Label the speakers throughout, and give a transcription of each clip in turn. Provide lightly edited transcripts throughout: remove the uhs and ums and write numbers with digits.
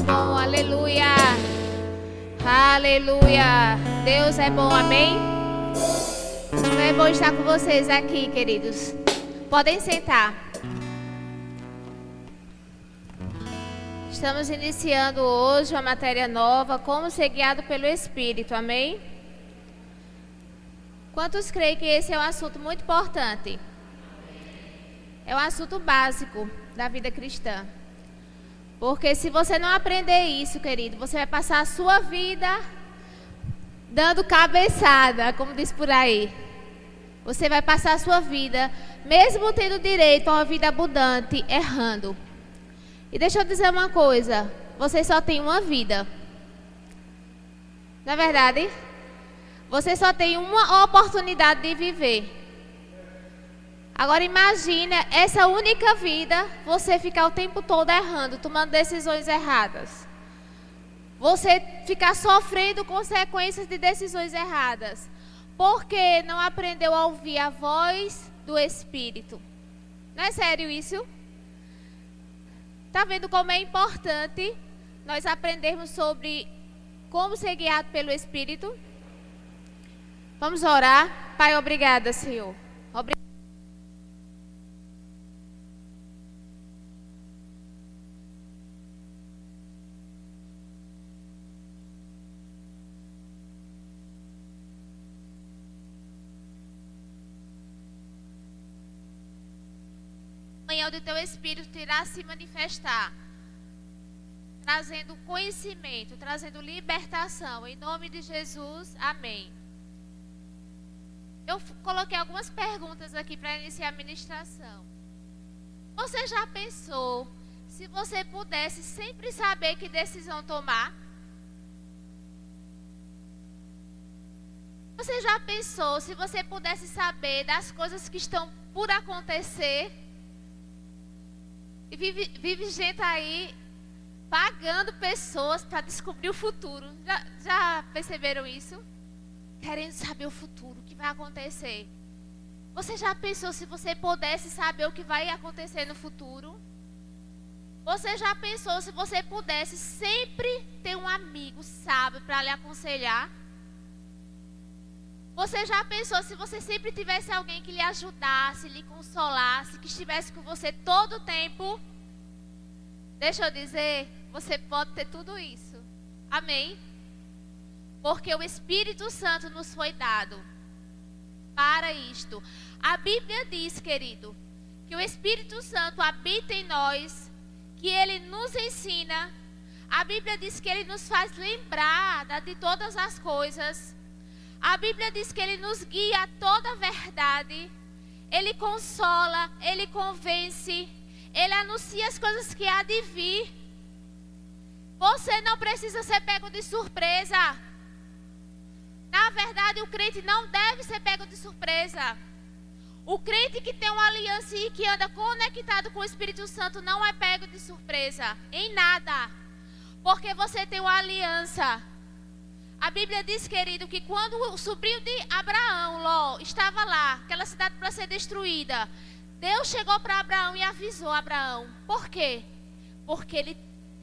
Speaker 1: bom, aleluia. Aleluia. Deus é bom, amém? É bom estar com vocês aqui, queridos. Podem sentar. Estamos iniciando hoje uma matéria nova, como ser guiado pelo Espírito, amém? Quantos creem que esse é um assunto muito importante? É um assunto básico da vida cristã. Porque se você não aprender isso, querido, você vai passar a sua vida dando cabeçada, como diz por aí. Você vai passar a sua vida, mesmo tendo direito a uma vida abundante, errando. E deixa eu dizer uma coisa, você só tem uma vida. Não é verdade? Você só tem uma oportunidade de viver. Agora imagina essa única vida, você ficar o tempo todo errando, tomando decisões erradas. Você ficar sofrendo consequências de decisões erradas. Porque não aprendeu a ouvir a voz do Espírito. Não é sério isso? Está vendo como é importante nós aprendermos sobre como ser guiado pelo Espírito? Vamos orar. Pai, obrigada, Senhor. Obrigada. Amanhã o teu Espírito irá se manifestar, trazendo conhecimento, trazendo libertação. Em nome de Jesus, amém. Eu coloquei algumas perguntas aqui para iniciar a ministração. Você já pensou se você pudesse sempre saber que decisão tomar? Você já pensou se você pudesse saber das coisas que estão por acontecer? E vive gente aí pagando pessoas para descobrir o futuro. Já perceberam isso? Querendo saber o futuro, o que vai acontecer. Você já pensou se você pudesse saber o que vai acontecer no futuro? Você já pensou se você pudesse sempre ter um amigo sábio para lhe aconselhar? Você já pensou se você sempre tivesse alguém que lhe ajudasse, lhe consolasse, que estivesse com você todo o tempo? Deixa eu dizer, você pode ter tudo isso. Amém? Porque o Espírito Santo nos foi dado para isto. A Bíblia diz, querido, que o Espírito Santo habita em nós, que Ele nos ensina. A Bíblia diz que Ele nos faz lembrar de todas as coisas. A Bíblia diz que Ele nos guia a toda a verdade. Ele consola, Ele convence, Ele anuncia as coisas que há de vir. Você não precisa ser pego de surpresa. Na verdade, o crente não deve ser pego de surpresa. O crente que tem uma aliança e que anda conectado com o Espírito Santo não é pego de surpresa em nada. Porque você tem uma aliança. A Bíblia diz, querido, que quando o sobrinho de Abraão, Ló, estava lá, aquela cidade para ser destruída, Deus chegou para Abraão e avisou Abraão. Por quê? Porque ele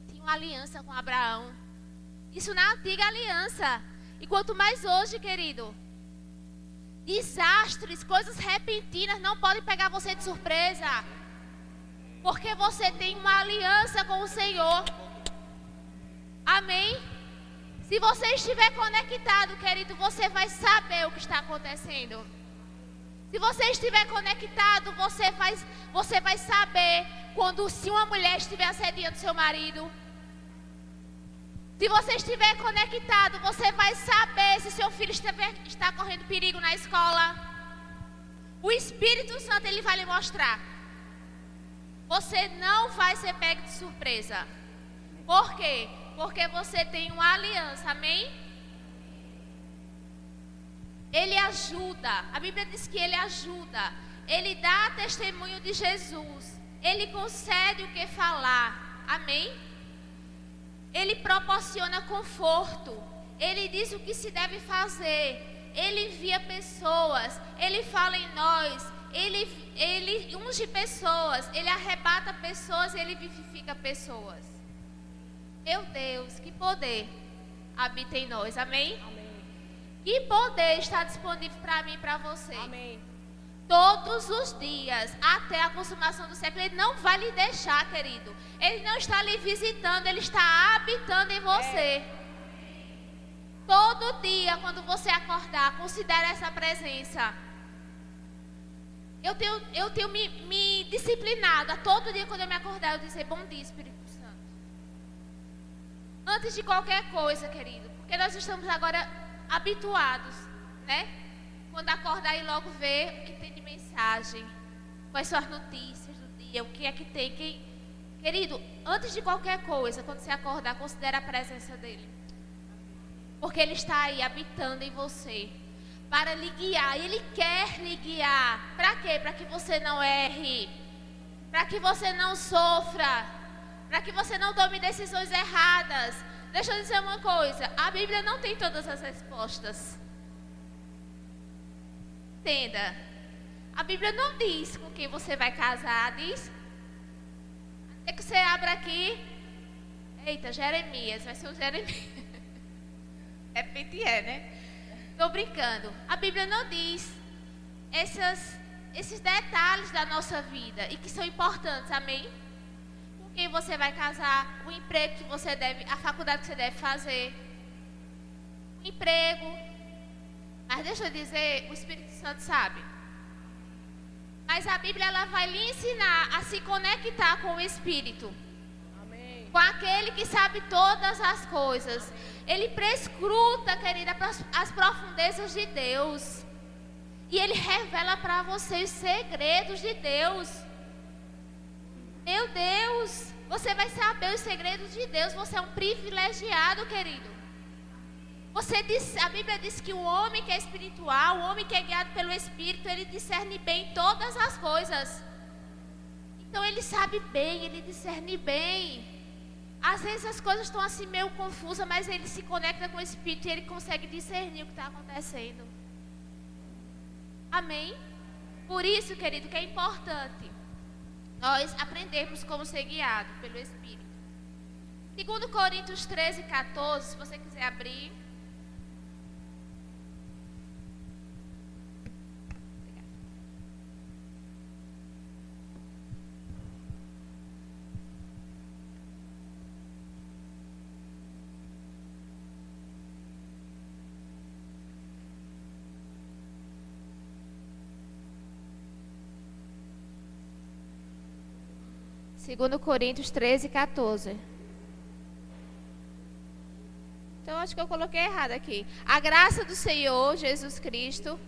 Speaker 1: tinha uma aliança com Abraão. Isso na antiga aliança. E quanto mais hoje, querido, desastres, coisas repentinas não podem pegar você de surpresa. Porque você tem uma aliança com o Senhor. Amém? Se você estiver conectado, querido, você vai saber o que está acontecendo. Se você estiver conectado, você vai saber se uma mulher estiver assediando seu marido. Se você estiver conectado, você vai saber se seu filho está correndo perigo na escola. O Espírito Santo, ele vai lhe mostrar. Você não vai ser pego de surpresa. Por quê? Porque você tem uma aliança, amém? Ele ajuda, a Bíblia diz que Ele ajuda. Ele dá testemunho de Jesus. Ele concede o que falar, amém? Ele proporciona conforto. Ele diz o que se deve fazer. Ele envia pessoas, Ele fala em nós. Ele unge pessoas, Ele arrebata pessoas, Ele vivifica pessoas. Meu Deus, que poder habita em nós, amém?
Speaker 2: Amém.
Speaker 1: Que poder está disponível para mim e para você.
Speaker 2: Amém.
Speaker 1: Todos os dias, até a consumação do século. Ele não vai lhe deixar, querido. Ele não está lhe visitando, ele está habitando em você. Todo dia, quando você acordar, considere essa presença. Eu tenho me disciplinado a todo dia, quando eu me acordar, eu dizer: bom dia, Espírito Santo. Antes de qualquer coisa, querido. Porque nós estamos agora habituados, né? Quando acordar e logo ver o que tem de mensagem, quais são as notícias do dia, o que é que tem. Querido, antes de qualquer coisa, quando você acordar, considere a presença dele. Porque ele está aí habitando em você, para lhe guiar. Ele quer lhe guiar. Para quê? Para que você não erre, para que você não sofra, para que você não tome decisões erradas. Deixa eu dizer uma coisa, a Bíblia não tem todas as respostas. Entenda, a Bíblia não diz com quem você vai casar, diz. É que você abra aqui, eita, Jeremias, vai ser o Jeremias. De repente né? Estou brincando. A Bíblia não diz esses detalhes da nossa vida e que são importantes, amém? Com quem você vai casar, o emprego que você deve, a faculdade que você deve fazer, o emprego. Mas deixa eu dizer, o Espírito Santo sabe. Mas a Bíblia, ela vai lhe ensinar a se conectar com o Espírito.
Speaker 2: Amém.
Speaker 1: Com aquele que sabe todas as coisas. Ele prescruta, querida, as profundezas de Deus. E ele revela para você os segredos de Deus. Meu Deus, você vai saber os segredos de Deus. Você é um privilegiado, querido. A Bíblia diz que o homem que é espiritual, o homem que é guiado pelo Espírito, ele discerne bem todas as coisas. Então ele sabe bem, ele discerne bem. Às vezes as coisas estão assim meio confusas, mas ele se conecta com o Espírito e ele consegue discernir o que está acontecendo. Amém? Por isso, querido, que é importante nós aprendermos como ser guiado pelo Espírito. 2 Coríntios 13, 14, se você quiser abrir. Segundo Coríntios 13, 14. Então, acho que eu coloquei errado aqui. A graça do Senhor Jesus Cristo.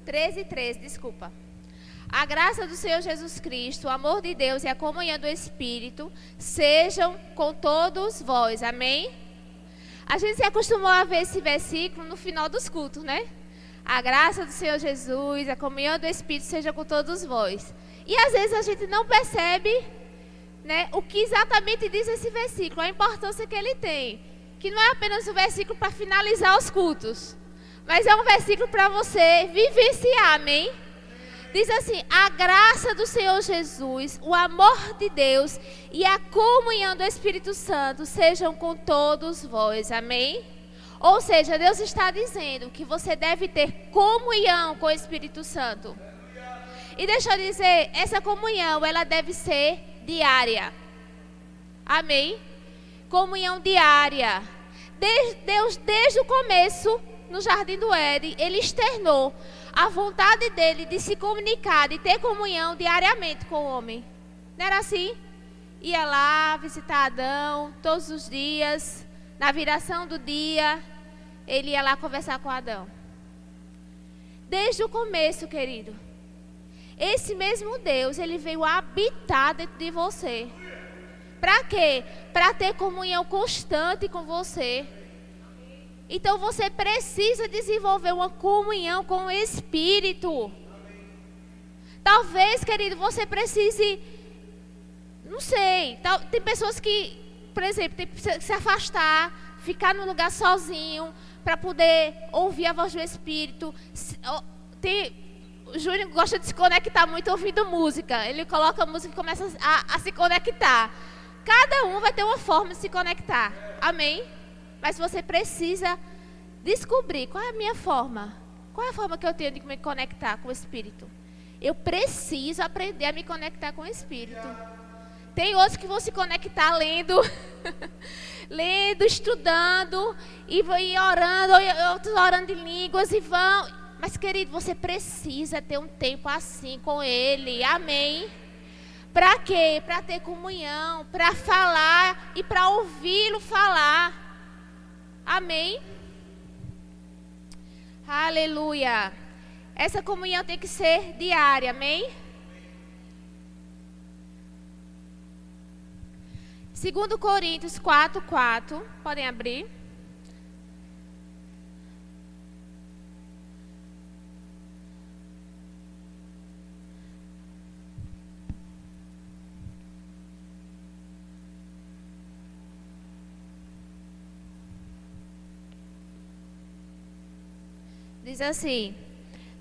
Speaker 1: 13, 13, desculpa. A graça do Senhor Jesus Cristo, o amor de Deus e a comunhão do Espírito sejam com todos vós. Amém? A gente se acostumou a ver esse versículo no final dos cultos, né? A graça do Senhor Jesus, a comunhão do Espírito seja com todos vós. E às vezes a gente não percebe, né, o que exatamente diz esse versículo, a importância que ele tem. Que não é apenas um versículo para finalizar os cultos, mas é um versículo para você vivenciar, amém? Diz assim: a graça do Senhor Jesus, o amor de Deus e a comunhão do Espírito Santo sejam com todos vós, amém? Ou seja, Deus está dizendo que você deve ter comunhão com o Espírito Santo. E deixa eu dizer, essa comunhão, ela deve ser diária. Amém? Comunhão diária. Deus, desde o começo, no Jardim do Éden, Ele externou a vontade dEle de se comunicar, de ter comunhão diariamente com o homem. Não era assim? Ia lá visitar Adão todos os dias, na viração do dia, Ele ia lá conversar com Adão. Desde o começo, querido. Esse mesmo Deus, Ele veio habitar dentro de você. Para quê? Para ter comunhão constante com você. Então você precisa desenvolver uma comunhão com o Espírito. Talvez, querido, você precise, não sei, tem pessoas que, por exemplo, tem que se afastar, ficar num lugar sozinho, para poder ouvir a voz do Espírito. O Júnior gosta de se conectar muito ouvindo música. Ele coloca a música e começa a se conectar. Cada um vai ter uma forma de se conectar. Amém? Mas você precisa descobrir qual é a minha forma. Qual é a forma que eu tenho de me conectar com o Espírito? Eu preciso aprender a me conectar com o Espírito. Tem outros que vão se conectar lendo, lendo, estudando, e orando, outros orando em línguas e vão. Mas, querido, você precisa ter um tempo assim com Ele. Amém? Para quê? Para ter comunhão, para falar e para ouvi-lo falar. Amém? Aleluia. Essa comunhão tem que ser diária, amém? 2 Coríntios 4:4, podem abrir. Diz assim: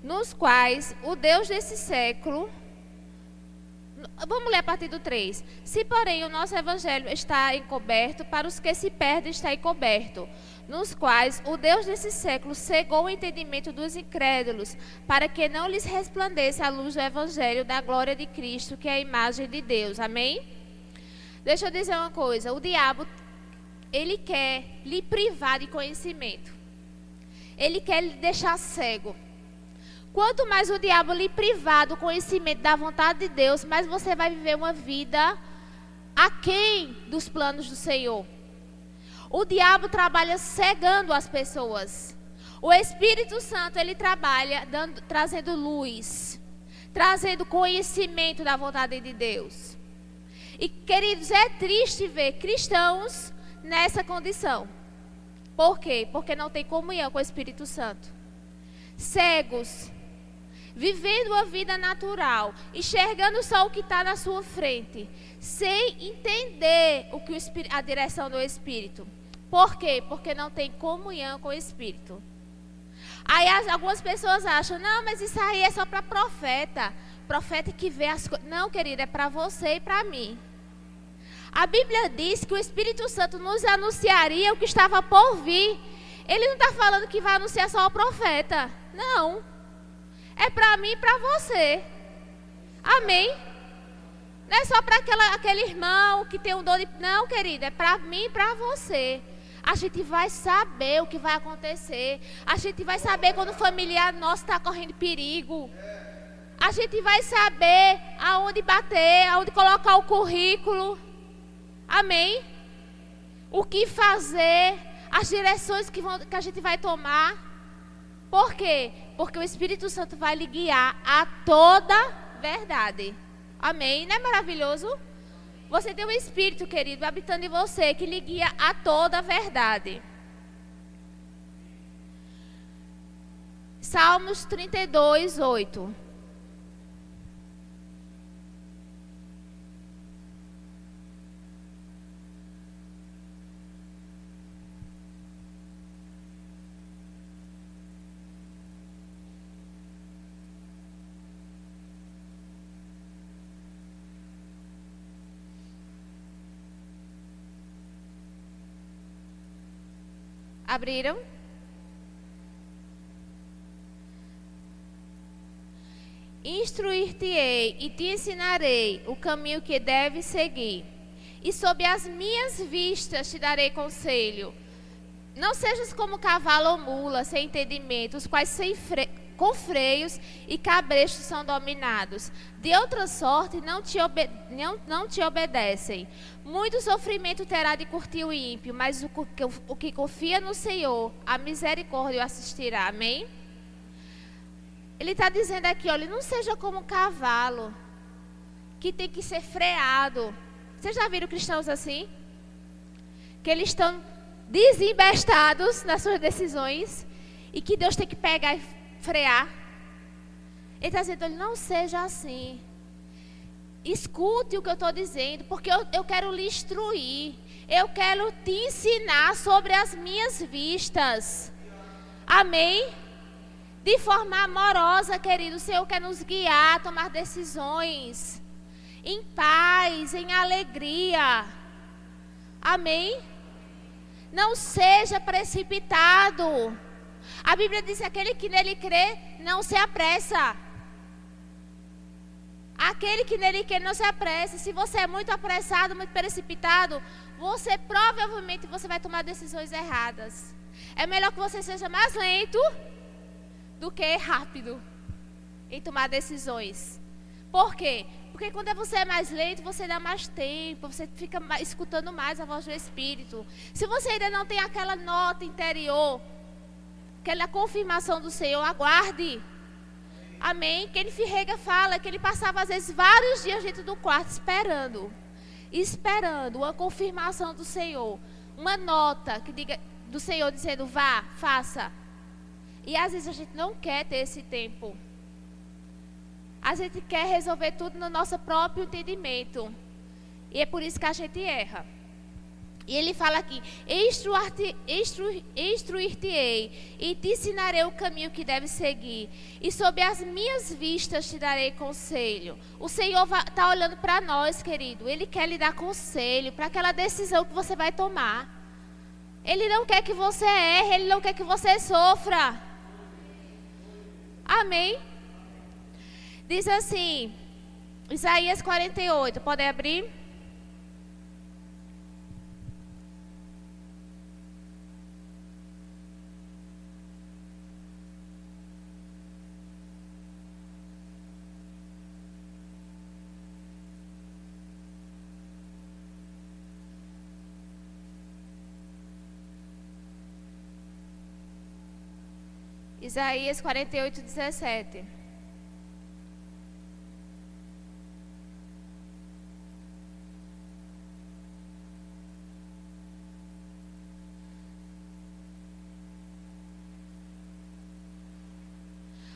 Speaker 1: nos quais o Deus desse século... Vamos ler a partir do 3. Se, porém, o nosso evangelho está encoberto, para os que se perdem está encoberto, nos quais o Deus desse século cegou o entendimento dos incrédulos, para que não lhes resplandeça a luz do evangelho da glória de Cristo, que é a imagem de Deus. Amém? Deixa eu dizer uma coisa. O diabo, ele quer lhe privar de conhecimento. Ele quer lhe deixar cego. Quanto mais o diabo lhe privar do conhecimento da vontade de Deus, mais você vai viver uma vida aquém dos planos do Senhor. O diabo trabalha cegando as pessoas. O Espírito Santo, ele trabalha trazendo luz, trazendo conhecimento da vontade de Deus. E, queridos, é triste ver cristãos nessa condição. Por quê? Porque não tem comunhão com o Espírito Santo. Cegos, vivendo a vida natural, enxergando só o que está na sua frente, sem entender a direção do Espírito. Por quê? Porque não tem comunhão com o Espírito. Aí algumas pessoas acham, não, mas isso aí é só para profeta. Profeta que vê as coisas. Não, querida, é para você e para mim. A Bíblia diz que o Espírito Santo nos anunciaria o que estava por vir. Ele não está falando que vai anunciar só o profeta. Não. É para mim e para você. Amém? Não é só para aquele irmão que tem um dom de... Não, querida, é para mim e para você. A gente vai saber o que vai acontecer. A gente vai saber quando o familiar nosso está correndo perigo. A gente vai saber aonde bater, aonde colocar o currículo. Amém? O que fazer, as direções que a gente vai tomar. Por quê? Porque o Espírito Santo vai lhe guiar a toda verdade. Amém? Não é maravilhoso? Você tem um Espírito, querido, habitando em você, que lhe guia a toda verdade. Salmos 32:8. Abriram? Instruir-te-ei e te ensinarei o caminho que deves seguir. E sob as minhas vistas te darei conselho. Não sejas como cavalo ou mula, sem entendimento, os quais com freios e cabrestos são dominados. De outra sorte não te obedecem. Muito sofrimento terá de curtir o ímpio, mas o que confia no Senhor, a misericórdia o assistirá. Amém? Ele está dizendo aqui, olha, não seja como um cavalo que tem que ser freado. Vocês já viram cristãos assim? Que eles estão desembestados nas suas decisões e que Deus tem que pegar e frear. Ele está dizendo, olha, não seja assim. Escute o que eu estou dizendo, porque eu quero lhe instruir. Eu quero te ensinar sobre as minhas vistas. Amém? De forma amorosa, querido. O Senhor quer nos guiar a tomar decisões em paz, em alegria. Amém? Não seja precipitado. A Bíblia diz que aquele que nele crê não se apressa. Aquele que nele crê não se apressa. Se você é muito apressado, muito precipitado, você provavelmente vai tomar decisões erradas. É melhor que você seja mais lento do que rápido em tomar decisões. Por quê? Porque quando você é mais lento, você dá mais tempo, você fica escutando mais a voz do Espírito. Se você ainda não tem aquela nota interior, aquela confirmação do Senhor, aguarde. Amém? Kenny Reagan fala que ele passava às vezes vários dias dentro do quarto esperando uma confirmação do Senhor, uma nota que diga do Senhor dizendo vá, faça. E às vezes a gente não quer ter esse tempo. A gente quer resolver tudo no nosso próprio entendimento. E é por isso que a gente erra. E ele fala aqui: instruir-te-ei e te ensinarei o caminho que deve seguir. E sob as minhas vistas te darei conselho. O Senhor está olhando para nós, querido. Ele quer lhe dar conselho para aquela decisão que você vai tomar. Ele não quer que você erre, ele não quer que você sofra. Amém? Diz assim, Isaías 48, pode abrir? Isaías 48, 17.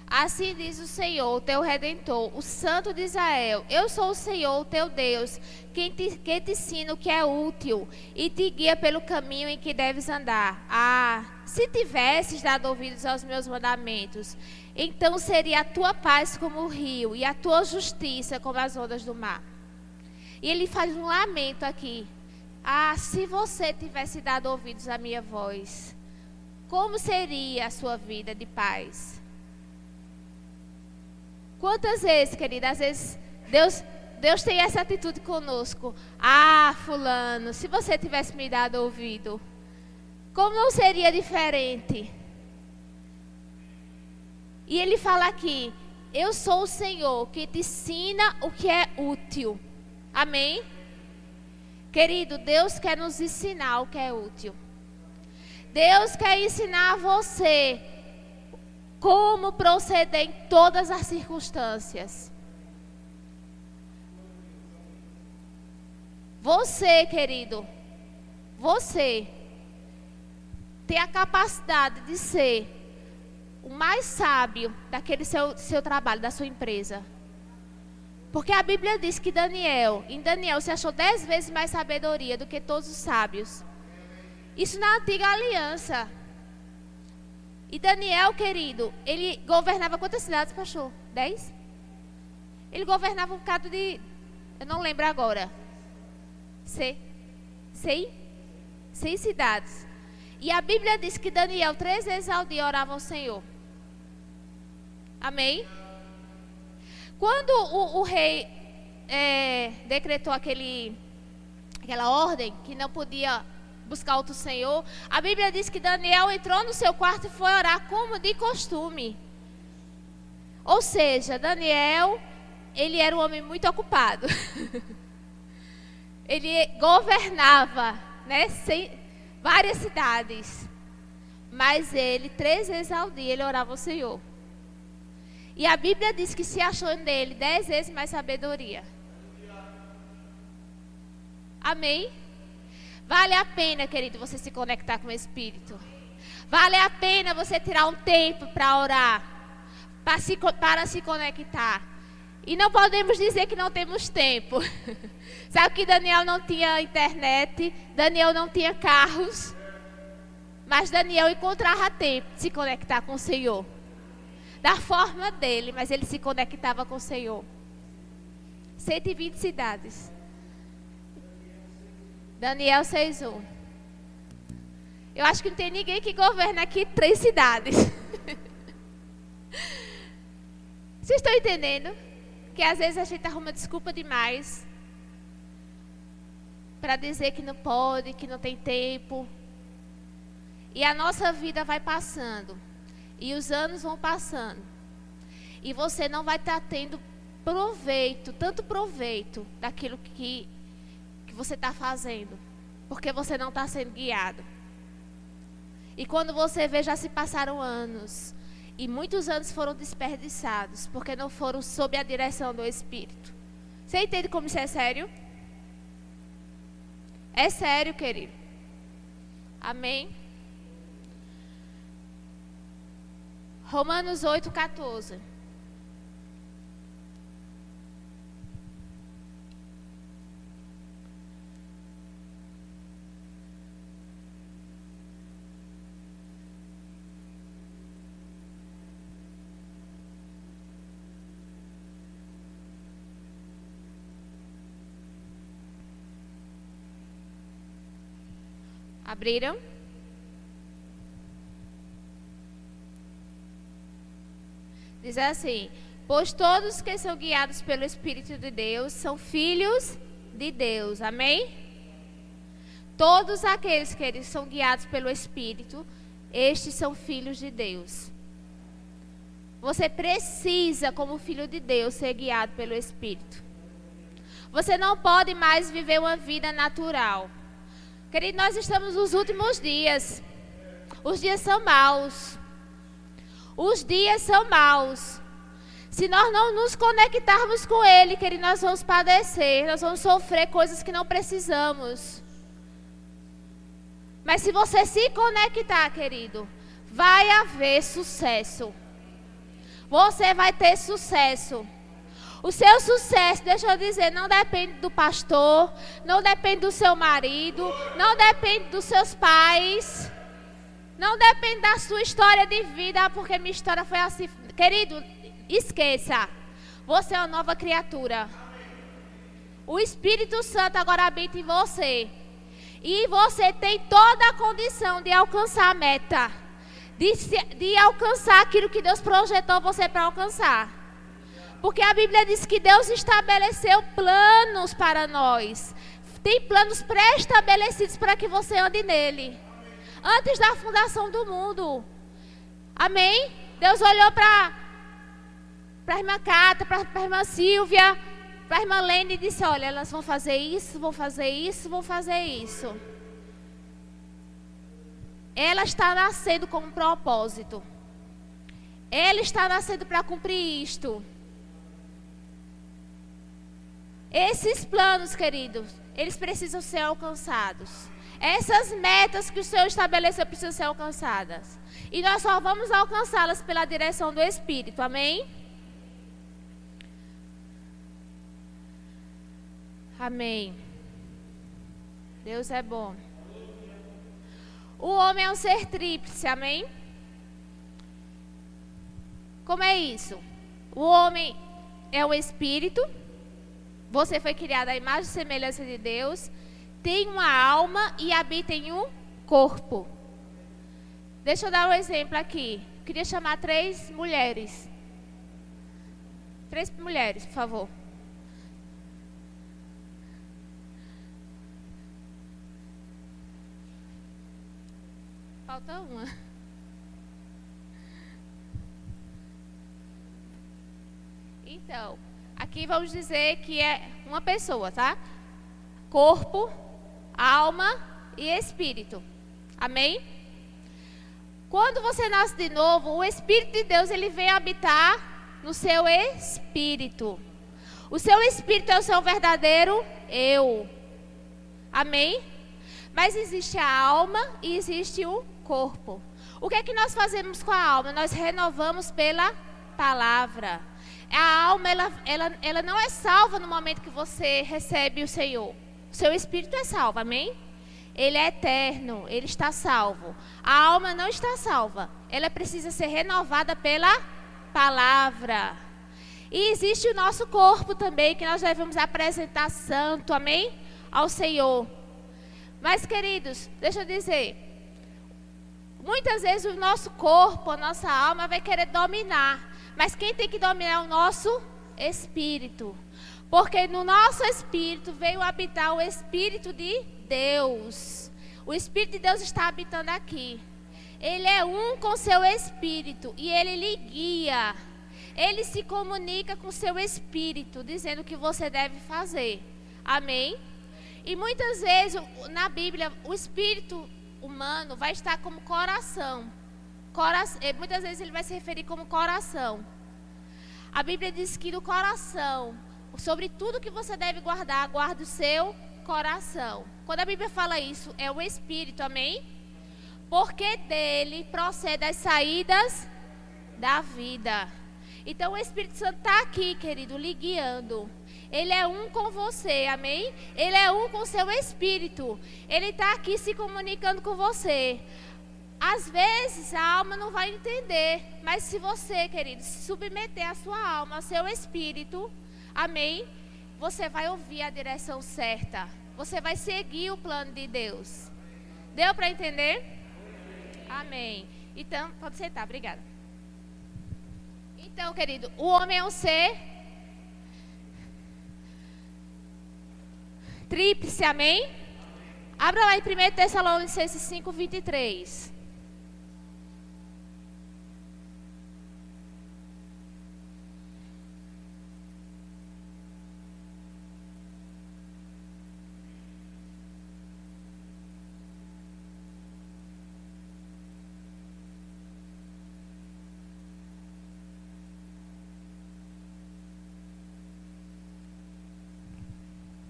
Speaker 1: Assim diz o Senhor, teu Redentor, o Santo de Israel: eu sou o Senhor, teu Deus, quem te ensina o que é útil e te guia pelo caminho em que deves andar. Se tivesses dado ouvidos aos meus mandamentos, então seria a tua paz como o rio e a tua justiça como as ondas do mar. E ele faz um lamento aqui. Se você tivesse dado ouvidos à minha voz, como seria a sua vida de paz? Quantas vezes, querida, às vezes Deus tem essa atitude conosco. Fulano, se você tivesse me dado ouvido, como não seria diferente? E ele fala aqui: eu sou o Senhor que te ensina o que é útil. Amém? Querido, Deus quer nos ensinar o que é útil. Deus quer ensinar a você como proceder em todas as circunstâncias. Você, querido, você tem a capacidade de ser o mais sábio daquele seu trabalho, da sua empresa. Porque a Bíblia diz que em Daniel se achou 10 vezes mais sabedoria do que todos os sábios. Isso na antiga aliança. E Daniel, querido, ele governava quantas cidades, pastor? 10? Ele governava um bocado de... eu não lembro agora. 6 cidades. E a Bíblia diz que Daniel 3 vezes ao dia orava ao Senhor. Amém? Quando o rei decretou aquela ordem que não podia buscar outro Senhor, a Bíblia diz que Daniel entrou no seu quarto e foi orar como de costume. Ou seja, Daniel, ele era um homem muito ocupado. Ele governava, várias cidades. Mas ele, 3 vezes ao dia, ele orava ao Senhor. E a Bíblia diz que se achou nele 10 vezes mais sabedoria. Amém? Vale a pena, querido, você se conectar com o Espírito. Vale a pena você tirar um tempo para orar, para se conectar. E não podemos dizer que não temos tempo. Sabe que Daniel não tinha internet, Daniel não tinha carros, mas Daniel encontrava tempo de se conectar com o Senhor. Da forma dele, mas ele se conectava com o Senhor. 120 cidades. Daniel 6:1. Eu acho que não tem ninguém que governa aqui 3 cidades. Vocês estão entendendo? Que às vezes a gente arruma desculpa demais para dizer que não pode, que não tem tempo. E a nossa vida vai passando. E os anos vão passando. E você não vai estar tendo proveito, tanto proveito daquilo que você está fazendo. Porque você não está sendo guiado. E quando você vê, já se passaram anos. E muitos anos foram desperdiçados. Porque não foram sob a direção do Espírito. Você entende como isso é sério? É sério, querido. Amém? Romanos 8:14. Abriram? Diz assim: pois todos que são guiados pelo Espírito de Deus são filhos de Deus. Amém? Todos aqueles que eles são guiados pelo Espírito, estes são filhos de Deus. Você precisa, como filho de Deus, ser guiado pelo Espírito. Você não pode mais viver uma vida natural. Querido, nós estamos nos últimos dias. Os dias são maus. Os dias são maus. Se nós não nos conectarmos com Ele, querido, nós vamos padecer. Nós vamos sofrer coisas que não precisamos. Mas se você se conectar, querido, vai haver sucesso. Você vai ter sucesso. O seu sucesso, deixa eu dizer, não depende do pastor, não depende do seu marido, não depende dos seus pais, não depende da sua história de vida, porque minha história foi assim. Querido, esqueça, você é uma nova criatura. O Espírito Santo agora habita em você. E você tem toda a condição de alcançar a meta, de alcançar aquilo que Deus projetou você para alcançar. Porque a Bíblia diz que Deus estabeleceu planos para nós. Tem planos pré-estabelecidos para que você ande nele. Antes da fundação do mundo. Amém? Deus olhou para a irmã Cata, para a irmã Silvia, para a irmã Lene e disse: olha, elas vão fazer isso, vão fazer isso, vão fazer isso. Ela está nascendo com um propósito. Ela está nascendo para cumprir isto. Esses planos, queridos, eles precisam ser alcançados. Essas metas que o Senhor estabeleceu precisam ser alcançadas. E nós só vamos alcançá-las pela direção do Espírito. Amém? Amém. Deus é bom. O homem é um ser tríplice. Amém? Como é isso? O homem é um espírito. Você foi criado à imagem e semelhança de Deus. Tem uma alma e habita em um corpo. Deixa eu dar um exemplo aqui. Queria chamar 3 mulheres. 3 mulheres, por favor. Falta uma. Então, aqui vamos dizer que é uma pessoa, tá? Corpo, alma e espírito. Amém? Quando você nasce de novo, o Espírito de Deus, ele vem habitar no seu espírito. O seu espírito é o seu verdadeiro eu. Amém? Mas existe a alma e existe o corpo. O que é que nós fazemos com a alma? Nós renovamos pela palavra. A alma, ela não é salva no momento que você recebe o Senhor. O seu espírito é salvo, amém? Ele é eterno, ele está salvo. A alma não está salva. Ela precisa ser renovada pela palavra. E existe o nosso corpo também, que nós devemos apresentar santo, amém? Ao Senhor. Mas, queridos, deixa eu dizer, muitas vezes o nosso corpo, a nossa alma vai querer dominar. Mas quem tem que dominar é o nosso espírito. Porque no nosso espírito veio habitar o Espírito de Deus. O Espírito de Deus está habitando aqui. Ele é um com seu espírito e ele lhe guia. Ele se comunica com seu espírito, dizendo o que você deve fazer. Amém? E muitas vezes na Bíblia o espírito humano vai estar como coração. Muitas vezes ele vai se referir como coração. A Bíblia diz que no coração, sobre tudo que você deve guardar, guarde o seu coração. Quando a Bíblia fala isso, é o espírito, amém? Porque dele procedem as saídas da vida. Então o Espírito Santo está aqui, querido, lhe guiando. Ele é um com você, amém? Ele é um com seu espírito. Ele está aqui se comunicando com você. Às vezes a alma não vai entender, mas se você, querido, se submeter a sua alma, ao seu espírito, amém? Você vai ouvir a direção certa. Você vai seguir o plano de Deus. Deu para entender? Amém. Então, pode sentar, obrigada. Então, querido, o homem é um ser tríplice, amém? Abra lá em 1 Tessalonicenses 5, 23.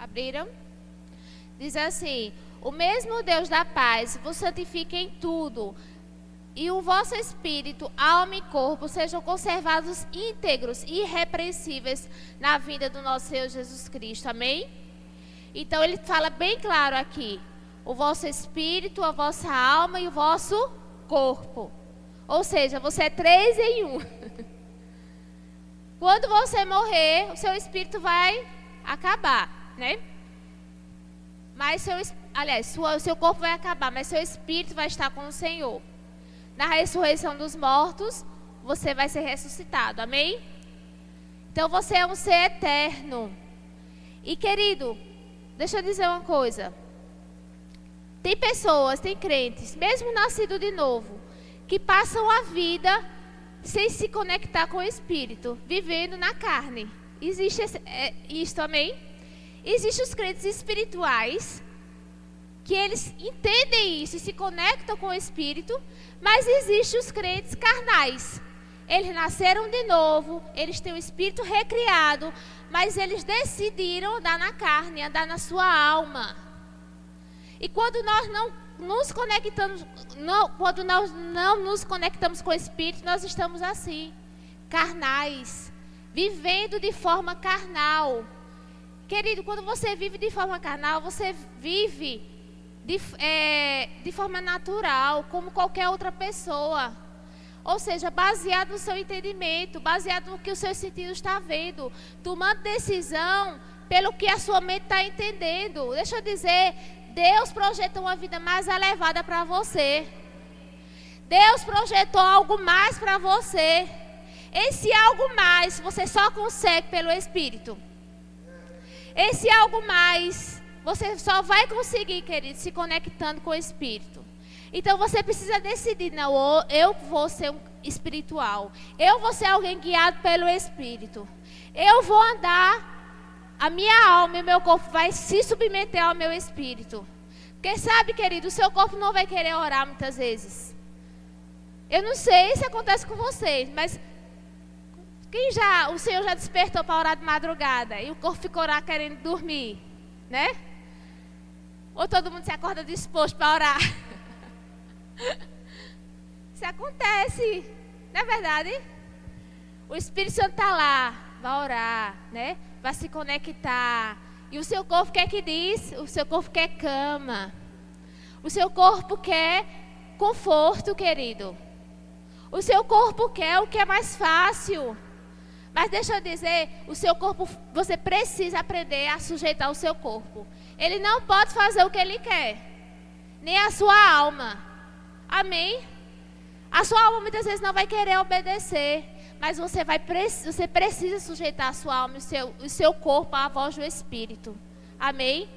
Speaker 1: Abriram? Diz assim: o mesmo Deus da paz vos santifique em tudo, e o vosso espírito, alma e corpo sejam conservados íntegros e irrepreensíveis na vinda do nosso Senhor Jesus Cristo. Amém? Então ele fala bem claro aqui: o vosso espírito, a vossa alma e o vosso corpo. Ou seja, você é 3 em 1. Quando você morrer, o seu espírito vai acabar, né? Mas o seu corpo vai acabar, mas seu espírito vai estar com o Senhor. Na ressurreição dos mortos, você vai ser ressuscitado, amém? Então você é um ser eterno. E querido, deixa eu dizer uma coisa. Tem pessoas, tem crentes, mesmo nascidos de novo, que passam a vida sem se conectar com o espírito, vivendo na carne. Existe isto, amém? Existem os crentes espirituais, que eles entendem isso e se conectam com o Espírito, mas existem os crentes carnais. Eles nasceram de novo, eles têm o Espírito recriado, mas eles decidiram andar na carne, andar na sua alma. E quando nós não nos conectamos, quando nós não nos conectamos com o Espírito, nós estamos assim, carnais, vivendo de forma carnal. Querido, quando você vive de forma carnal, você vive de forma natural, como qualquer outra pessoa. Ou seja, baseado no seu entendimento, baseado no que o seu sentido está vendo, tomando decisão pelo que a sua mente está entendendo. Deixa eu dizer, Deus projetou uma vida mais elevada para você. Deus projetou algo mais para você. Esse algo mais você só consegue pelo Espírito. Esse algo mais você só vai conseguir, querido, se conectando com o Espírito. Então você precisa decidir: não, eu vou ser um espiritual. Eu vou ser alguém guiado pelo Espírito. Eu vou andar, a minha alma e o meu corpo vai se submeter ao meu Espírito. Porque sabe, querido, o seu corpo não vai querer orar muitas vezes. Eu não sei se acontece com vocês, mas o Senhor já despertou para orar de madrugada e o corpo ficou lá querendo dormir, né? Ou todo mundo se acorda disposto para orar? Isso acontece, não é verdade? O Espírito Santo está lá, vai orar, né? Vai se conectar. E o seu corpo quer que diz? O seu corpo quer cama. O seu corpo quer conforto, querido. O seu corpo quer o que é mais fácil. Mas deixa eu dizer, o seu corpo, você precisa aprender a sujeitar o seu corpo. Ele não pode fazer o que ele quer. nem a sua alma. Amém? A sua alma muitas vezes não vai querer obedecer, mas você precisa sujeitar a sua alma e o seu corpo à voz do Espírito. Amém?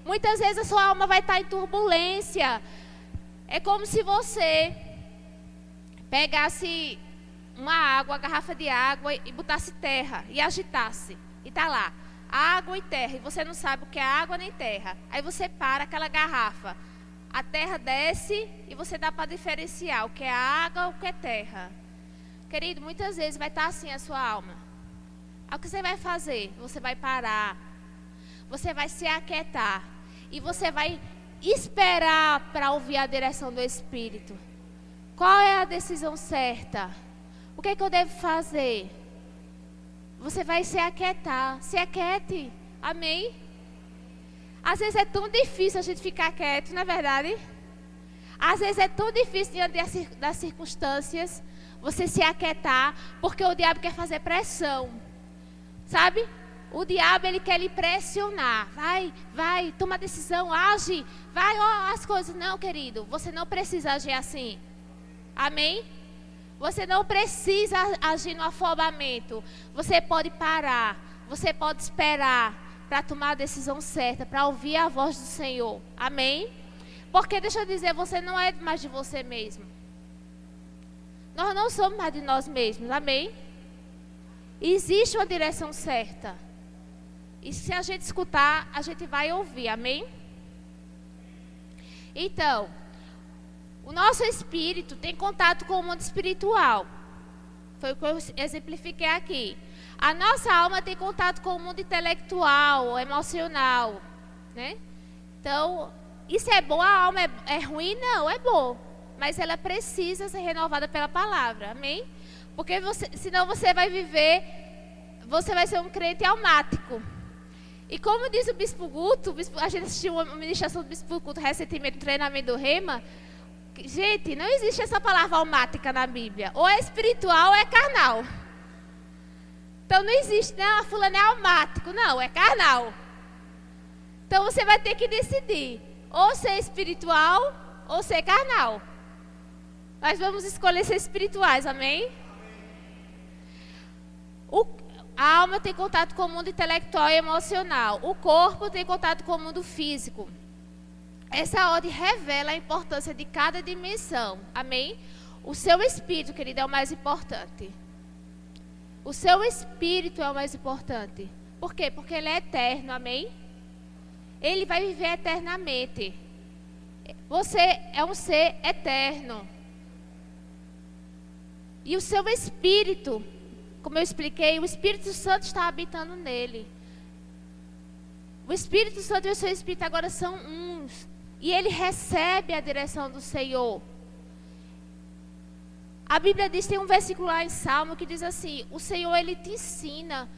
Speaker 1: Muitas vezes a sua alma vai estar em turbulência. É como se você pegasse uma garrafa de água e botasse terra e agitasse. E tá lá, água e terra, e você não sabe o que é água nem terra. Aí você para aquela garrafa, a terra desce e você dá para diferenciar o que é água ou o que é terra. Querido, muitas vezes vai estar assim a sua alma. Aí o que você vai fazer? Você vai parar, você vai se aquietar e você vai esperar para ouvir a direção do Espírito. Qual é a decisão certa? O que é que eu devo fazer? Você vai se aquietar. Se aquiete. Amém? Às vezes é tão difícil a gente ficar quieto, não é verdade? Às vezes é tão difícil diante das circunstâncias você se aquietar, porque o diabo quer fazer pressão. Sabe? O diabo, ele quer lhe pressionar. Vai, toma decisão, age. Vai, ó, as coisas. Não, querido, você não precisa agir assim. Amém? Você não precisa agir no afobamento. Você pode parar. Você pode esperar para tomar a decisão certa, para ouvir a voz do Senhor. Amém? Porque, deixa eu dizer, você não é mais de você mesmo. Nós não somos mais de nós mesmos. Amém? Existe uma direção certa. E se a gente escutar, a gente vai ouvir. Amém? Então, o nosso espírito tem contato com o mundo espiritual. Foi o que eu exemplifiquei aqui. A nossa alma tem contato com o mundo intelectual, emocional, né? Então, isso é bom? A alma é ruim? Não, é bom. Mas ela precisa ser renovada pela palavra. Amém? Porque senão você vai viver, você vai ser um crente almático. E como diz o Bispo Guto, a gente assistiu uma ministração do Bispo Guto recentemente no treinamento do Rema. Gente, não existe essa palavra almática na Bíblia. Ou é espiritual ou é carnal. Então não existe, não, fulano é almático. Não, é carnal. Então você vai ter que decidir. Ou ser espiritual ou ser carnal. Nós vamos escolher ser espirituais, amém? A alma tem contato com o mundo intelectual e emocional. O corpo tem contato com o mundo físico. Essa ordem revela a importância de cada dimensão. Amém? O seu espírito, querido, é o mais importante. O seu espírito é o mais importante. Por quê? Porque ele é eterno. Amém? Ele vai viver eternamente. Você é um ser eterno. E o seu espírito, como eu expliquei, o Espírito Santo está habitando nele. O Espírito Santo e o seu espírito agora são uns. E ele recebe a direção do Senhor. A Bíblia diz, tem um versículo lá em Salmo que diz assim: o Senhor, ele te ensina.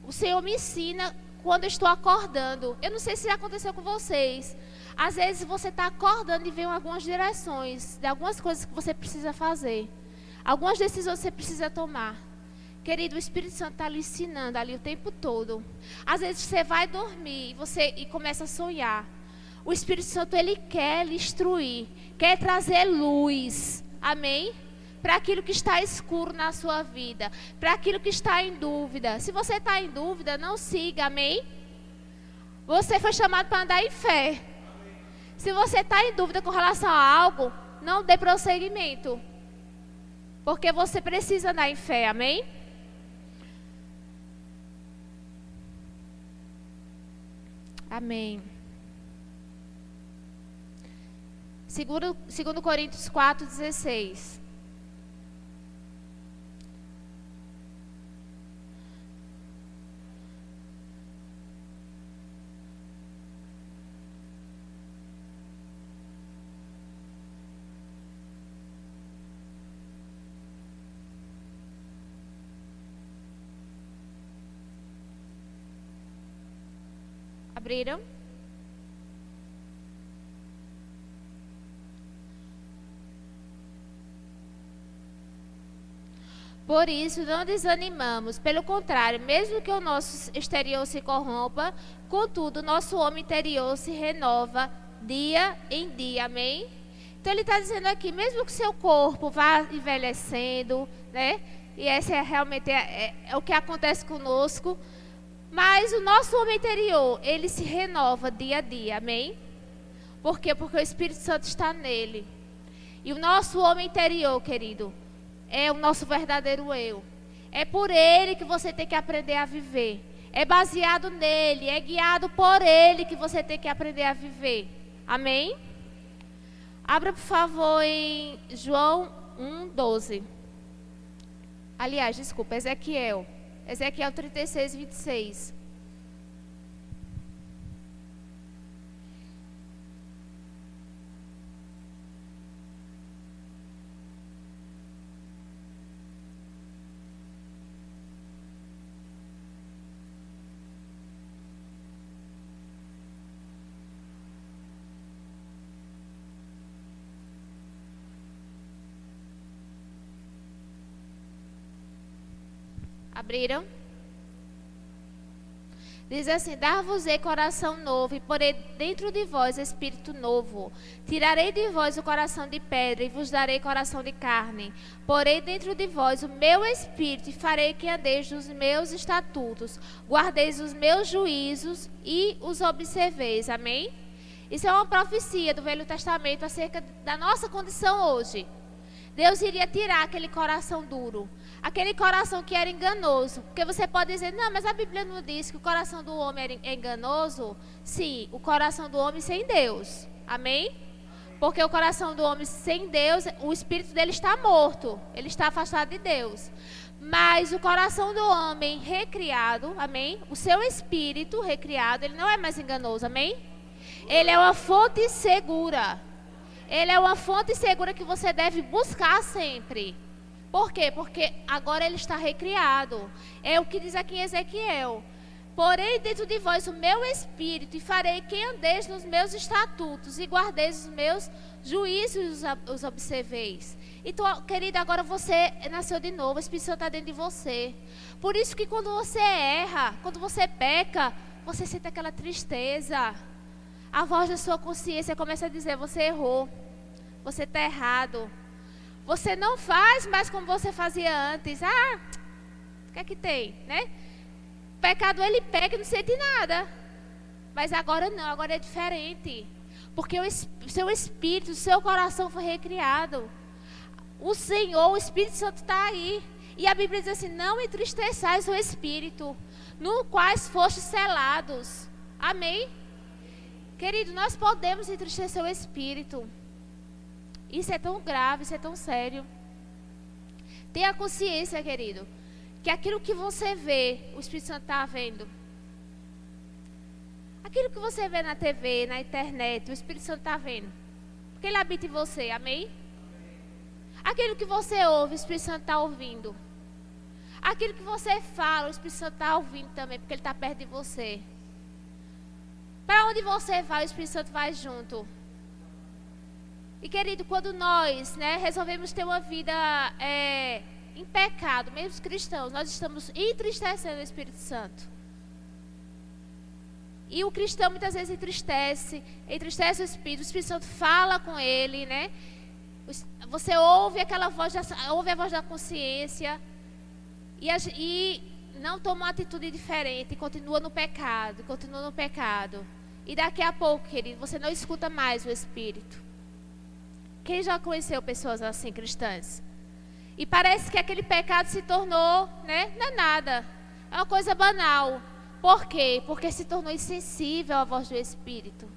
Speaker 1: O Senhor me ensina quando eu estou acordando. Eu não sei se já aconteceu com vocês. Às vezes você está acordando e vem algumas direções de algumas coisas que você precisa fazer. Algumas decisões você precisa tomar. Querido, o Espírito Santo está lhe ensinando ali o tempo todo. Às vezes você vai dormir e começa a sonhar. O Espírito Santo, ele quer lhe instruir, quer trazer luz, amém? Para aquilo que está escuro na sua vida, para aquilo que está em dúvida. Se você está em dúvida, não siga, amém? Você foi chamado para andar em fé. Se você está em dúvida com relação a algo, não dê prosseguimento. Porque você precisa andar em fé, amém? Amém. Segundo Coríntios 4:16. Abriram? Por isso, não desanimamos. Pelo contrário, mesmo que o nosso exterior se corrompa, contudo, nosso homem interior se renova dia em dia, amém? Então ele está dizendo aqui, mesmo que seu corpo vá envelhecendo, né? E esse é realmente o que acontece conosco. Mas o nosso homem interior, ele se renova dia a dia, amém? Por quê? Porque o Espírito Santo está nele. E o nosso homem interior, querido, é o nosso verdadeiro eu. É por ele que você tem que aprender a viver. É baseado nele, é guiado por ele que você tem que aprender a viver. Amém? Abra, por favor, em João 1:12. Aliás, desculpa, Ezequiel 36, 26. Abriram? Diz assim: dar-vos-ei coração novo, e porei dentro de vós espírito novo. Tirarei de vós o coração de pedra, e vos darei coração de carne. Porei dentro de vós o meu espírito, e farei que andeis nos meus estatutos, guardeis os meus juízos e os observeis. Amém? Isso é uma profecia do Velho Testamento acerca da nossa condição hoje. Deus iria tirar aquele coração duro, aquele coração que era enganoso. Porque você pode dizer, não, mas a Bíblia não diz que o coração do homem é enganoso. Sim, o coração do homem sem Deus. Amém? Porque o coração do homem sem Deus, o espírito dele está morto. Ele está afastado de Deus. Mas o coração do homem recriado, amém? O seu espírito recriado, ele não é mais enganoso, amém? Ele é uma fonte segura. Ele é uma fonte segura que você deve buscar sempre. Por quê? Porque agora ele está recriado. É o que diz aqui em Ezequiel. Porém dentro de vós o meu espírito, e farei que andeis nos meus estatutos, e guardeis os meus juízos e os observeis. Então, querida, agora você nasceu de novo, o Espírito Santo está dentro de você. Por isso que quando você erra, quando você peca, você sente aquela tristeza. A voz da sua consciência começa a dizer, você errou, você está errado. Você não faz mais como você fazia antes. O que é que tem, né? O pecado ele pega e não sente nada. Mas agora não, agora é diferente. Porque o seu espírito, o seu coração foi recriado. O Senhor, o Espírito Santo está aí. E a Bíblia diz assim, não entristeçais o Espírito, no quais fostes selados. Amém? Querido, nós podemos entristecer o Espírito. Isso é tão grave, isso é tão sério. Tenha consciência, querido, que aquilo que você vê, o Espírito Santo está vendo. Aquilo que você vê na TV, na internet, o Espírito Santo está vendo. Porque ele habita em você, amém? Aquilo que você ouve, o Espírito Santo está ouvindo. Aquilo que você fala, o Espírito Santo está ouvindo também, porque ele está perto de você. Para onde você vai, o Espírito Santo vai junto. E querido, quando nós, resolvemos ter uma vida em pecado, mesmo cristãos, nós estamos entristecendo o Espírito Santo. E o cristão muitas vezes entristece o Espírito Santo fala com ele, né? Você ouve aquela voz, ouve a voz da consciência e não toma uma atitude diferente, continua no pecado. E daqui a pouco, querido, você não escuta mais o Espírito. Quem já conheceu pessoas assim, cristãs? E parece que aquele pecado se tornou, não é nada. É uma coisa banal. Por quê? Porque se tornou insensível à voz do Espírito.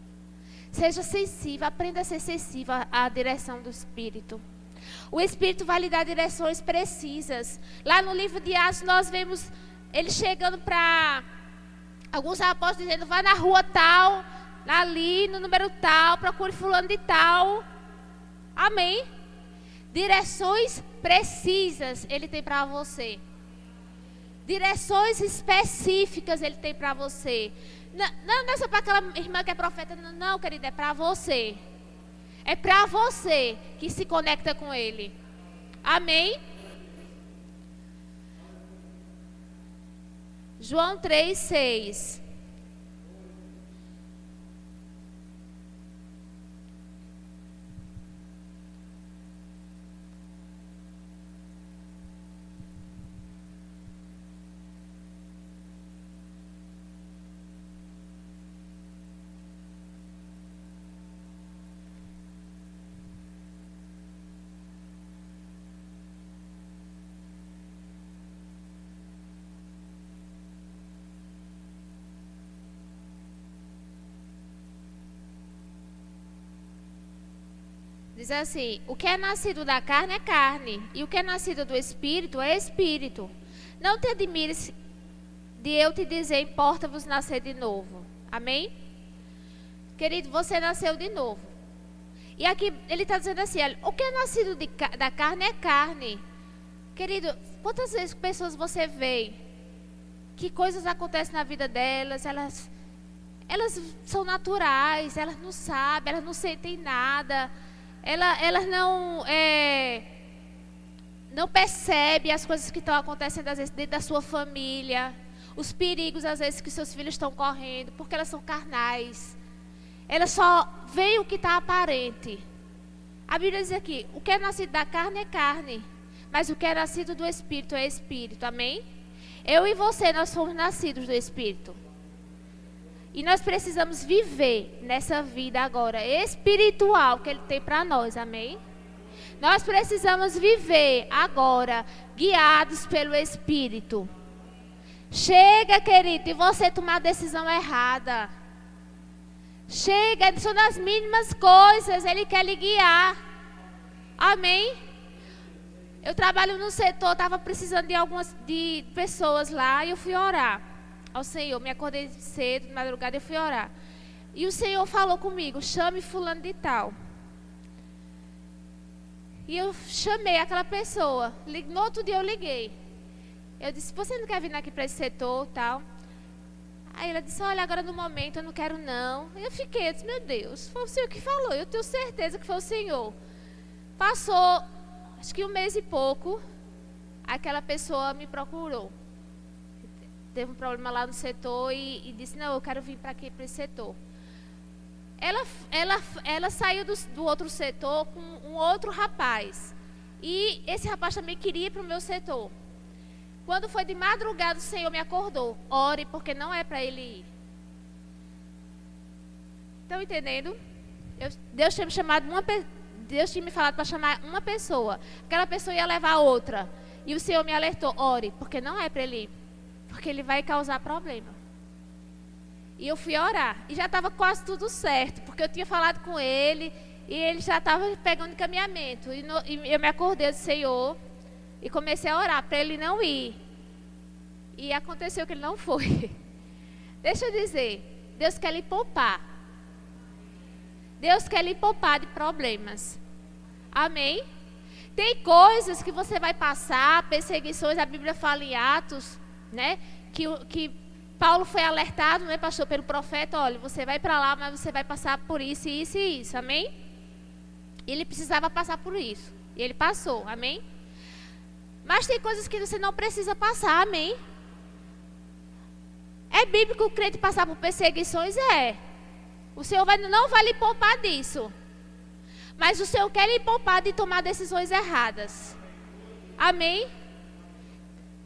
Speaker 1: Seja sensível, aprenda a ser sensível à direção do Espírito. O Espírito vai lhe dar direções precisas. Lá no livro de Atos nós vemos ele chegando para alguns apóstolos dizendo, vá na rua tal, ali no número tal, procure fulano de tal. Amém? Direções precisas ele tem para você. Direções específicas ele tem para você. Não é só para aquela irmã que é profeta, não, querida, é para você. É para você que se conecta com ele. Amém? João 3:6. Diz assim: o que é nascido da carne é carne, e o que é nascido do Espírito é Espírito. Não te admires de eu te dizer, importa-vos nascer de novo. Amém? Querido, você nasceu de novo. E aqui ele está dizendo assim: olha, o que é nascido da carne é carne. Querido, quantas vezes pessoas você vê que coisas acontecem na vida delas, elas são naturais, elas não sabem, elas não sentem nada, elas não percebem as coisas que estão acontecendo às vezes dentro da sua família, os perigos às vezes que seus filhos estão correndo, porque elas são carnais. Elas só veem o que está aparente. A Bíblia diz aqui: o que é nascido da carne é carne, mas o que é nascido do Espírito é Espírito. Amém? Eu e você, nós fomos nascidos do Espírito. E nós precisamos viver nessa vida agora espiritual que Ele tem para nós. Amém? Nós precisamos viver agora guiados pelo Espírito. Chega, querido, de você tomar a decisão errada. Chega, são nas mínimas coisas, Ele quer lhe guiar. Amém? Eu trabalho no setor, estava precisando de pessoas lá, e eu fui orar ao Senhor. Me acordei cedo, de madrugada, eu fui orar. E o Senhor falou comigo: chame fulano de tal. E eu chamei aquela pessoa. No outro dia eu liguei. Eu disse: você não quer vir aqui para esse setor, tal? Aí ela disse: olha, agora no momento eu não quero não. Eu fiquei, eu disse: meu Deus, foi o Senhor que falou, eu tenho certeza que foi o Senhor. Passou, acho que 1 mês e pouco, aquela pessoa me procurou. Teve um problema lá no setor e disse: não, eu quero vir para aqui, para esse setor. Ela saiu do outro setor com um outro rapaz. E esse rapaz também queria ir para o meu setor. Quando foi de madrugada, o Senhor me acordou: ore, porque não é para ele ir. Estão entendendo? Deus tinha me chamado Deus tinha me falado para chamar uma pessoa. Aquela pessoa ia levar outra. E o Senhor me alertou: ore, porque não é para ele ir, porque ele vai causar problema. E eu fui orar. E já estava quase tudo certo, porque eu tinha falado com ele e ele já estava pegando encaminhamento. E eu me acordei do Senhor e comecei a orar para ele não ir. E aconteceu que ele não foi. Deixa eu dizer, Deus quer lhe poupar. Deus quer lhe poupar de problemas. Amém? Tem coisas que você vai passar, perseguições, a Bíblia fala em Atos, né? Que Paulo foi alertado, né, pastor, pelo profeta: olha, você vai para lá, mas você vai passar por isso, isso e isso. Amém? Ele precisava passar por isso. E ele passou. Amém? Mas tem coisas que você não precisa passar, amém? É bíblico o crente passar por perseguições? É. O Senhor não vai lhe poupar disso. Mas o Senhor quer lhe poupar de tomar decisões erradas. Amém?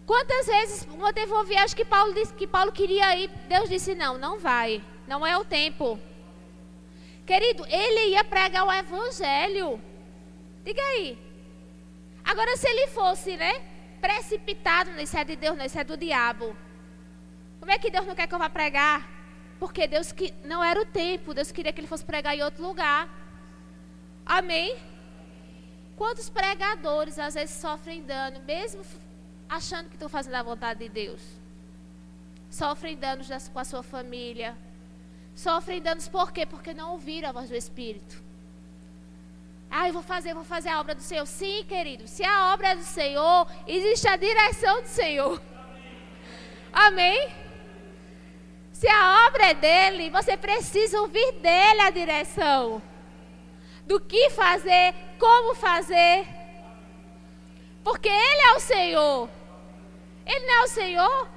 Speaker 1: Quantas vezes, quando teve uma viagem que Paulo disse que Paulo queria ir, Deus disse: não, não vai. Não é o tempo. Querido, ele ia pregar o evangelho. Diga aí. Agora, se ele fosse, né, precipitado, isso é de Deus, não, isso é do diabo. Como é que Deus não quer que eu vá pregar? Porque Deus não era o tempo, Deus queria que ele fosse pregar em outro lugar. Amém? Quantos pregadores às vezes sofrem dano, mesmo achando que estão fazendo a vontade de Deus? Sofrem danos com a sua família. Sofrem danos por quê? Porque não ouviram a voz do Espírito. Eu vou fazer a obra do Senhor. Sim, querido. Se a obra é do Senhor, existe a direção do Senhor. Amém? Se a obra é dele, você precisa ouvir dele a direção. Do que fazer, como fazer. Porque ele é o Senhor. Ele não é o Senhor?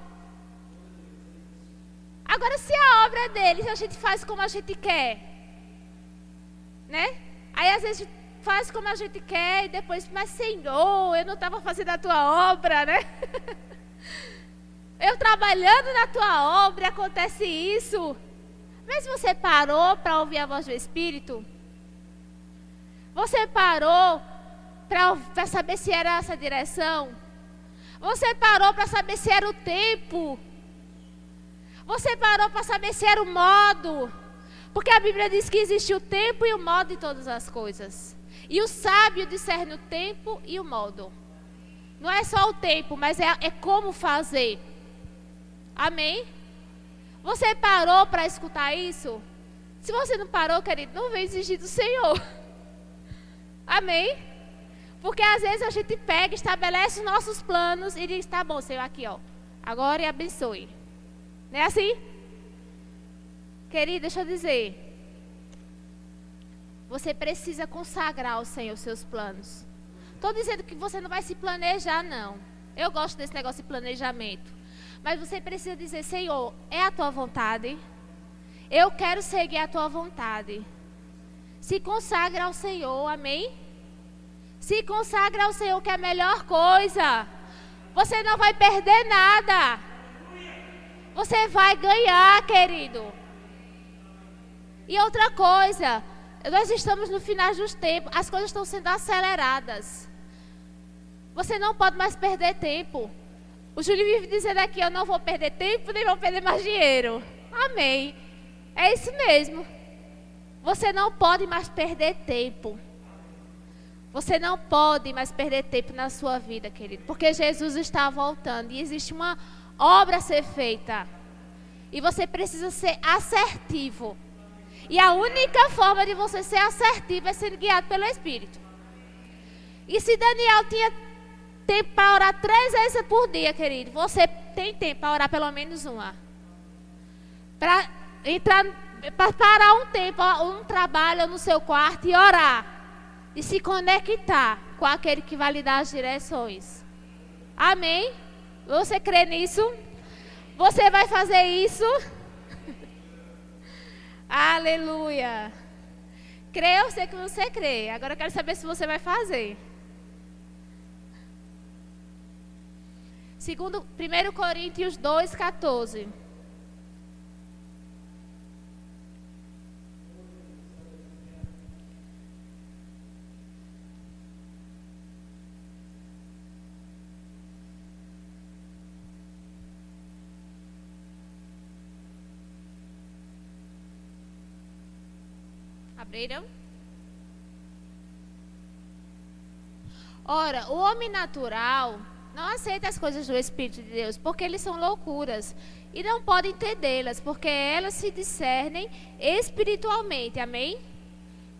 Speaker 1: Agora, se a obra é dele, se a gente faz como a gente quer, né? Aí às vezes faz como a gente quer e depois: mas Senhor, eu não estava fazendo a tua obra, né? Eu trabalhando na tua obra, acontece isso. Mas você parou para ouvir a voz do Espírito? Você parou para saber se era essa direção? Você parou para saber se era o tempo? Você parou para saber se era o modo? Porque a Bíblia diz que existe o tempo e o modo de todas as coisas. E o sábio discerne o tempo e o modo. Não é só o tempo, mas é como fazer. Amém? Você parou para escutar isso? Se você não parou, querido, não vem exigir do Senhor. Amém? Porque às vezes a gente pega, estabelece os nossos planos e diz, tá bom, Senhor, aqui, ó. Agora e abençoe. Não é assim? Querido, deixa eu dizer. Você precisa consagrar ao Senhor os seus planos. Estou dizendo que você não vai se planejar, não. Eu gosto desse negócio de planejamento. Mas você precisa dizer, Senhor, é a tua vontade? Eu quero seguir a tua vontade. Se consagra ao Senhor, amém? Se consagra ao Senhor, que é a melhor coisa. Você não vai perder nada. Você vai ganhar, querido. E outra coisa, nós estamos no final dos tempos, as coisas estão sendo aceleradas. Você não pode mais perder tempo. O Júlio vive dizendo aqui, eu não vou perder tempo, nem vou perder mais dinheiro. Amém. É isso mesmo. Você não pode mais perder tempo. Você não pode mais perder tempo na sua vida, querido. Porque Jesus está voltando e existe uma obra a ser feita. E você precisa ser assertivo. E a única forma de você ser assertivo é sendo guiado pelo Espírito. E se Daniel tinha tempo para orar 3 vezes por dia, querido, você tem tempo para orar pelo menos uma. Para parar um tempo, um trabalho no seu quarto e orar. E se conectar com aquele que vai lhe dar as direções. Amém? Você crê nisso? Você vai fazer isso? Aleluia. Crê, eu sei que você crê. Agora eu quero saber se você vai fazer. 1 Coríntios 2:14. Abriram? Ora, o homem natural não aceita as coisas do Espírito de Deus, porque eles são loucuras, e não pode entendê-las, porque elas se discernem espiritualmente, amém?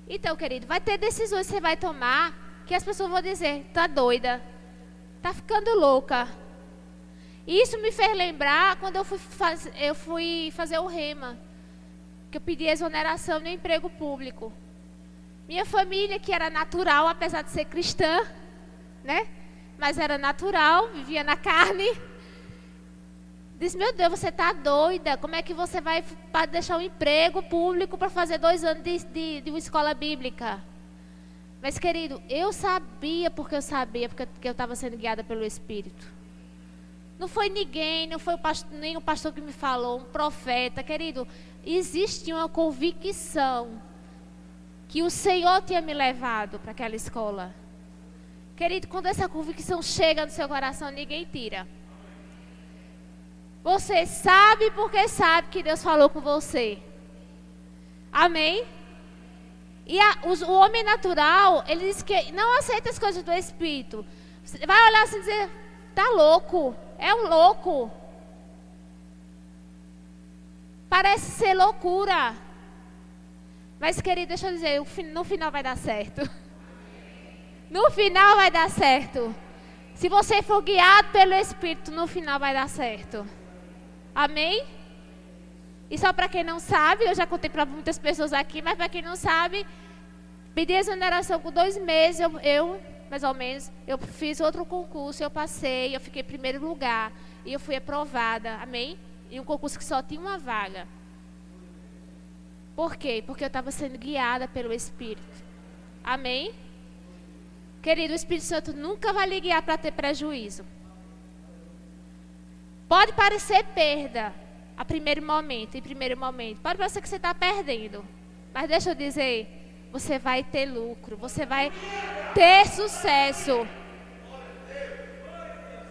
Speaker 1: Então, querido, vai ter decisões que você vai tomar, que as pessoas vão dizer, tá doida, tá ficando louca. Isso me fez lembrar quando eu fui fazer o rema, que eu pedi exoneração no emprego público. Minha família, que era natural, apesar de ser cristã, né? Mas era natural, vivia na carne. Disse, meu Deus, você está doida? Como é que você vai deixar um emprego público para fazer 2 anos de uma escola bíblica? Mas, querido, eu sabia, porque eu estava sendo guiada pelo Espírito. Não foi ninguém, não foi nem o pastor que me falou, um profeta. Querido, existe uma convicção que o Senhor tinha me levado para aquela escola. Querido, quando essa convicção chega no seu coração, ninguém tira. Você sabe porque sabe que Deus falou com você. Amém? E o homem natural, ele diz que não aceita as coisas do Espírito. Você vai olhar assim e dizer, tá louco, é um louco. Parece ser loucura. Mas, querido, deixa eu dizer, no final vai dar certo. No final vai dar certo. Se você for guiado pelo Espírito, no final vai dar certo. Amém? E só para quem não sabe, eu já contei para muitas pessoas aqui, mas para quem não sabe, pedi exoneração com 2 meses, eu mais ou menos, eu fiz outro concurso, eu passei, eu fiquei em primeiro lugar, e eu fui aprovada, amém? Em um concurso que só tinha uma vaga. Por quê? Porque eu estava sendo guiada pelo Espírito. Amém? Querido, o Espírito Santo nunca vai lhe guiar para ter prejuízo. Pode parecer perda em primeiro momento. Pode parecer que você está perdendo. Mas deixa eu dizer, você vai ter lucro, você vai ter sucesso.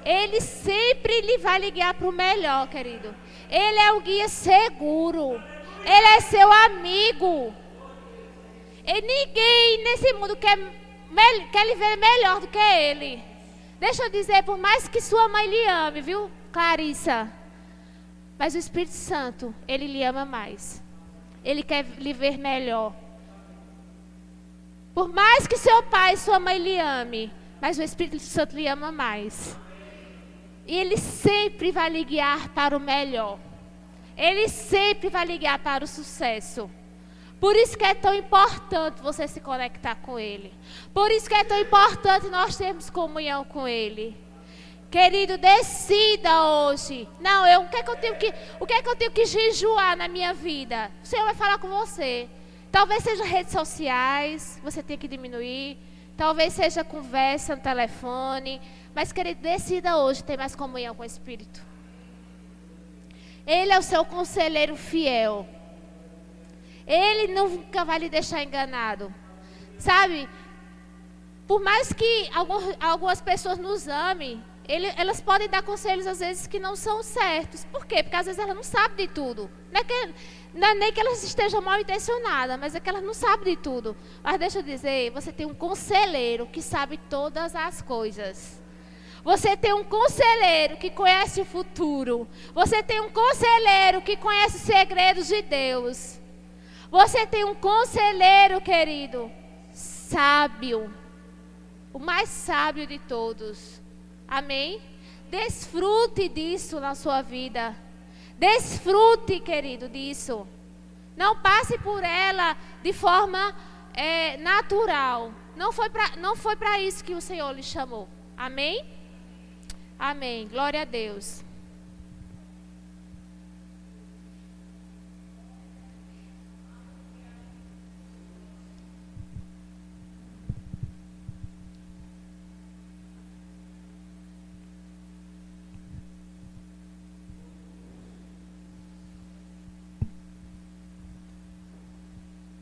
Speaker 1: Ele sempre lhe vai lhe guiar para o melhor, querido. Ele é o guia seguro. Ele é seu amigo. E ninguém nesse mundo quer lhe ver melhor do que ele. Deixa eu dizer, por mais que sua mãe lhe ame, viu, Clarissa? Mas o Espírito Santo, ele lhe ama mais. Ele quer lhe ver melhor. Por mais que seu pai e sua mãe lhe ame, mas o Espírito Santo lhe ama mais. E ele sempre vai lhe guiar para o melhor. Ele sempre vai lhe guiar para o sucesso. Por isso que é tão importante você se conectar com ele. Por isso que é tão importante nós termos comunhão com ele. Querido, decida hoje. Não, o que é que eu tenho que jejuar na minha vida? O Senhor vai falar com você. Talvez seja redes sociais, você tem que diminuir. Talvez seja conversa no telefone. Mas, querido, decida hoje ter mais comunhão com o Espírito. Ele é o seu conselheiro fiel. Ele nunca vai lhe deixar enganado. Sabe? Por mais que algumas pessoas nos amem, elas podem dar conselhos às vezes que não são certos. Por quê? Porque às vezes elas não sabem de tudo. Não é nem que elas estejam mal intencionadas, mas é que elas não sabem de tudo. Mas deixa eu dizer, você tem um conselheiro que sabe todas as coisas. Você tem um conselheiro que conhece o futuro. Você tem um conselheiro que conhece os segredos de Deus. Você tem um conselheiro, querido, sábio. O mais sábio de todos. Amém? Desfrute disso na sua vida. Desfrute, querido, disso. Não passe por ela de forma natural. Não foi para isso que o Senhor lhe chamou. Amém? Amém. Glória a Deus.